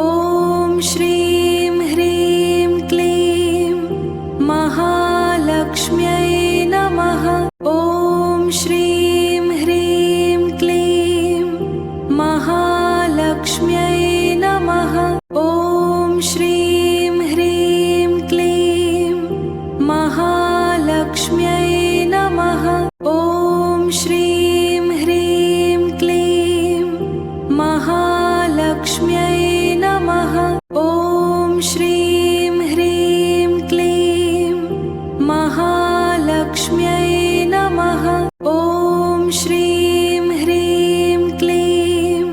ॐ श्रीं ह्रीं क्लीं महालक्ष्म्यै नमः। ॐ श्रीं ह्रीं क्लीं महालक्ष्म्यै नमः। ॐ श्रीं ह्रीं क्लीं महालक्ष्म्यै नमः। ॐ श्रीं ह्रीं क्लीं महालक्ष्म्यै नमः। ॐ श्रीं ह्रीं क्लीं महालक्ष्म्यै नमः। ॐ श्रीं ह्रीं क्लीं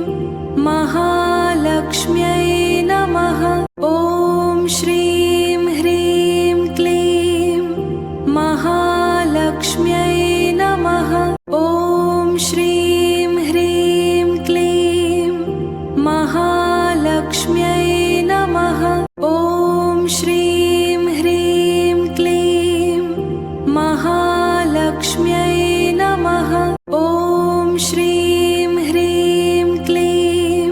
महालक्ष्म्यै नमः। ॐ श्रीं ह्रीं क्लीं महालक्ष्म्यै नमः। ॐ श्रीं ह्रीं क्लीं महालक्ष्म्यै नमः। ॐ श्रीं ह्रीं क्लीं महालक्ष्म्यै नमः। ॐ श्रीं ह्रीं क्लीं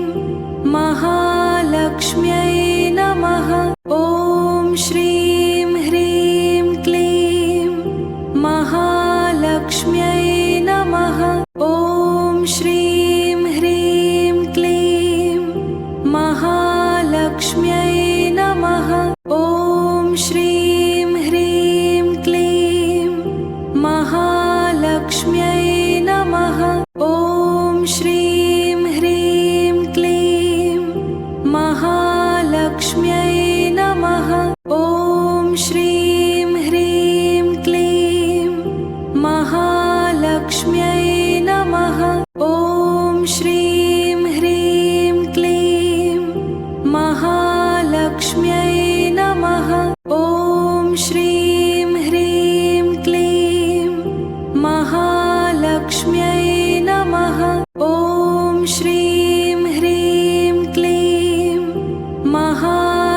महालक्ष्म्यै नमः। ॐ श्रीं ह्रीं क्लीं महालक्ष्म्यै नमः। ॐ श्रीं ह्रीं क्लीं महालक्ष्म्यै नमः। ॐ श्रीं ह्रीं क्लीं महालक्ष्म्यै नमः। ॐ श्रीं ह्रीं क्लीं महालक्ष्म्यै नमः। ॐ श्रीं ह्रीं क्लीं महालक्ष्म्यै नमः। ॐ श्रीं ह्रीं क्लीं महालक्ष्म्यै नमः। ॐ श्रीं ह्रीं क्लीं महालक्ष्म्यै नमः। ॐ श्रीं ह्रीं क्लीं महालक्ष्म्यै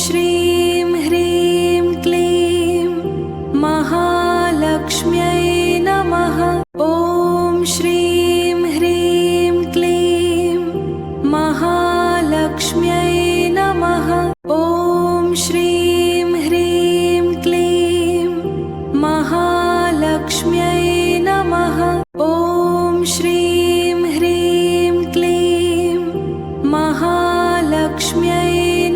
श्रीं ह्रीं क्लीं महालक्ष्म्यै नमः। ॐ श्रीं ह्रीं क्लीं महालक्ष्म्यै नमः। ॐ श्रीं ह्रीं क्लीं महालक्ष्म्यै नमः। ॐ श्रीं ह्रीं क्लीं महालक्ष्म्यै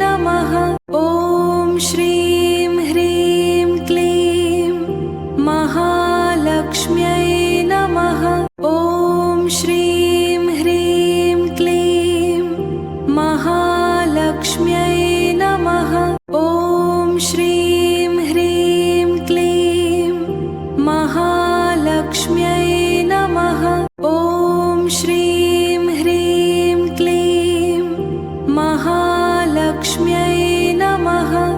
नमः। ॐ श्रीं ह्रीं क्लीं महालक्ष्म्यै नमः। ॐ श्रीं ह्रीं क्लीं महालक्ष्म्यै नमः। ॐ श्री